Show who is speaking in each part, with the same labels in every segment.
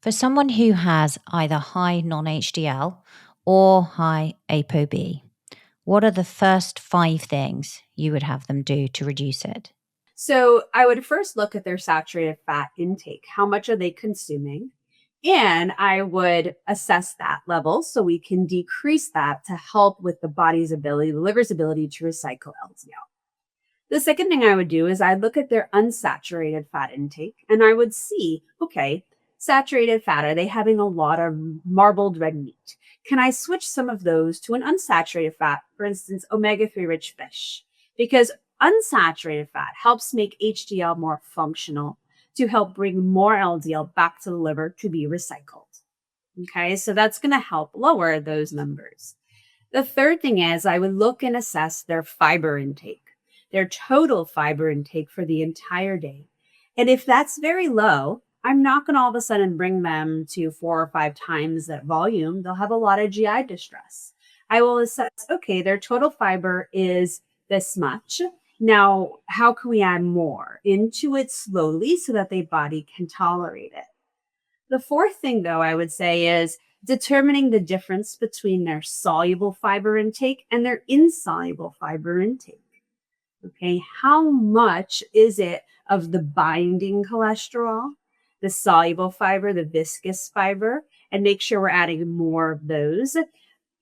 Speaker 1: For someone who has either high non-HDL or high ApoB, what are the first 5 things you would have them do to reduce it?
Speaker 2: So I would first look at their saturated fat intake. How much are they consuming? And I would assess that level so we can decrease that to help with the body's ability, the liver's ability to recycle LDL. The second thing I would do is I'd look at their unsaturated fat intake and I would see, okay, saturated fat, are they having a lot of marbled red meat? Can I switch some of those to an unsaturated fat, for instance, omega-3 rich fish? Because unsaturated fat helps make HDL more functional to help bring more LDL back to the liver to be recycled. Okay, so that's going to help lower those numbers. The third thing is I would look and assess their fiber intake, their total fiber intake for the entire day. And if that's very low, I'm not going to all of a sudden bring them to 4 or 5 times that volume. They'll have a lot of GI distress. I will assess, okay, their total fiber is this much. Now, how can we add more into it slowly so that their body can tolerate it? The fourth thing, though, I would say is determining the difference between their soluble fiber intake and their insoluble fiber intake. Okay, how much is it of the binding cholesterol, the soluble fiber, the viscous fiber, and make sure we're adding more of those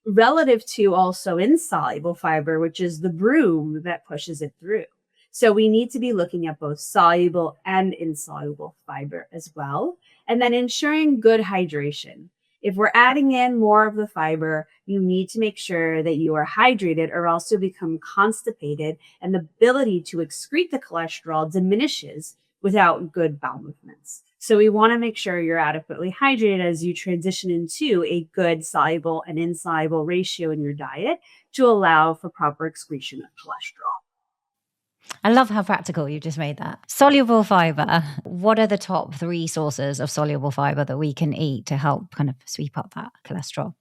Speaker 2: relative to also insoluble fiber, which is the broom that pushes it through. So we need to be looking at both soluble and insoluble fiber as well. And then ensuring good hydration. If we're adding in more of the fiber, you need to make sure that you are hydrated or else you'll become constipated and the ability to excrete the cholesterol diminishes without good bowel movements. So we want to make sure you're adequately hydrated as you transition into a good soluble and insoluble ratio in your diet to allow for proper excretion of cholesterol.
Speaker 1: I love how practical you just made that. Soluble fiber. What are the top 3 sources of soluble fiber that we can eat to help kind of sweep up that cholesterol?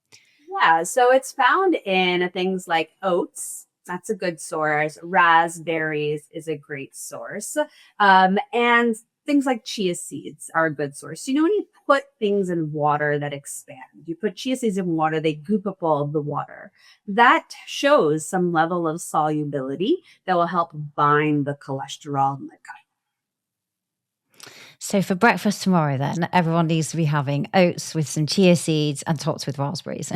Speaker 2: Yeah, so it's found in things like oats. That's a good source. Raspberries is a great source. And things like chia seeds are a good source. When you put things in water that expand, you put chia seeds in water, they goop up all of the water. That shows some level of solubility that will help bind the cholesterol in the gut.
Speaker 1: So for breakfast tomorrow then, everyone needs to be having oats with some chia seeds and topped with raspberries.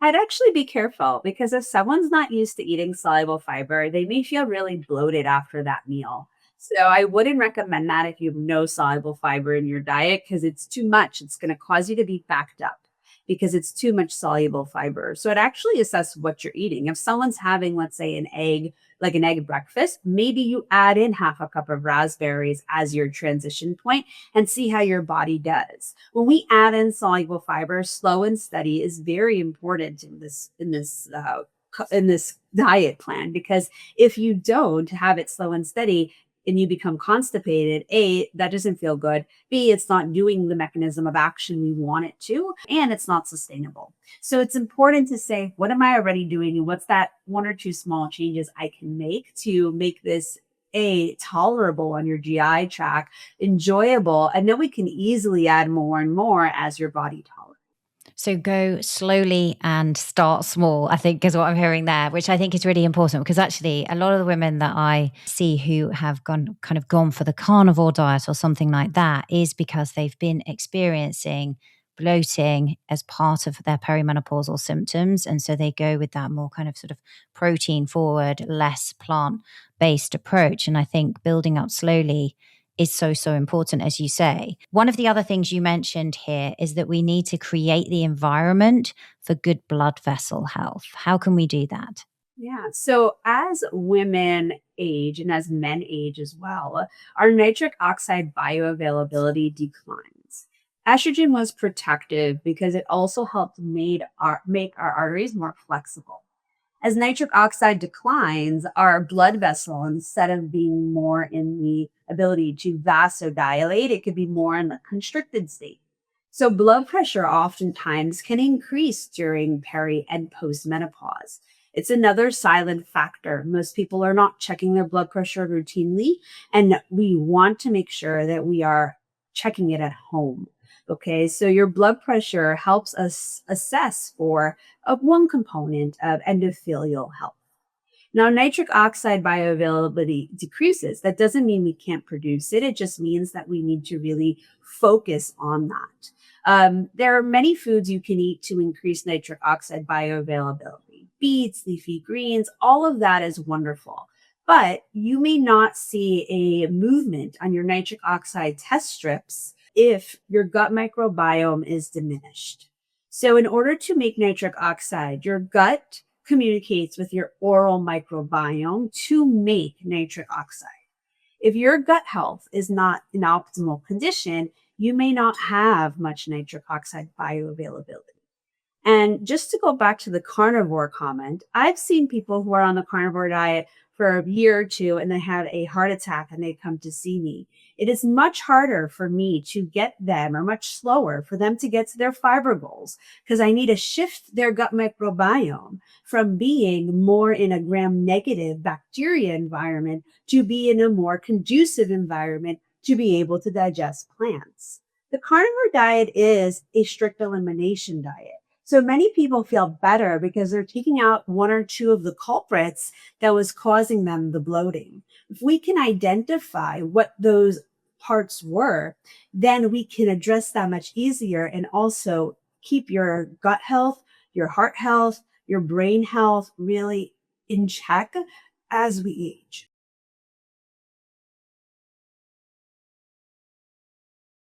Speaker 2: I'd actually be careful because if someone's not used to eating soluble fiber, they may feel really bloated after that meal. So I wouldn't recommend that if you have no soluble fiber in your diet because it's too much. It's going to cause you to be backed up because it's too much soluble fiber. So I'd actually assess what you're eating. If someone's having, let's say, an egg, like an egg breakfast, maybe you add in half a cup of raspberries as your transition point and see how your body does. When we add in soluble fiber, slow and steady is very important in this diet plan because if you don't have it slow and steady and you become constipated, A, that doesn't feel good. B, it's not doing the mechanism of action we want it to, and it's not sustainable. So it's important to say, what am I already doing? And what's that 1 or 2 small changes I can make to make this tolerable on your GI tract, enjoyable, and then we can easily add more and more as your body tolerates.
Speaker 1: So go slowly and start small, I think is what I'm hearing there, which I think is really important because actually a lot of the women that I see who have gone for the carnivore diet or something like that is because they've been experiencing bloating as part of their perimenopausal symptoms. And so they go with that more kind of sort of protein forward, less plant based approach. And I think building up slowly is so, so important, as you say. One of the other things you mentioned here is that we need to create the environment for good blood vessel health. How can we do that?
Speaker 2: Yeah. So as women age and as men age as well, our nitric oxide bioavailability declines. Estrogen was protective because it also helped make our arteries more flexible. As nitric oxide declines, our blood vessel, instead of being more in the ability to vasodilate, it could be more in the constricted state. So blood pressure oftentimes can increase during peri and postmenopause. It's another silent factor. Most people are not checking their blood pressure routinely, and we want to make sure that we are checking it at home. Okay, so your blood pressure helps us assess for one component of endothelial health. Now, nitric oxide bioavailability decreases. That doesn't mean we can't produce it. It just means that we need to really focus on that. There are many foods you can eat to increase nitric oxide bioavailability. Beets, leafy greens, all of that is wonderful. But you may not see a movement on your nitric oxide test strips if your gut microbiome is diminished. So, in order to make nitric oxide, your gut communicates with your oral microbiome to make nitric oxide. If your gut health is not in optimal condition, you may not have much nitric oxide bioavailability. And just to go back to the carnivore comment, I've seen people who are on the carnivore diet for a year or two and they have a heart attack and they come to see me. It is much harder for me to get them, or much slower for them to get to their fiber goals, because I need to shift their gut microbiome from being more in a gram negative bacteria environment to be in a more conducive environment to be able to digest plants. The carnivore diet is a strict elimination diet. So many people feel better because they're taking out one or two of the culprits that was causing them the bloating. If we can identify what those parts were, then we can address that much easier and also keep your gut health, your heart health, your brain health really in check as we age.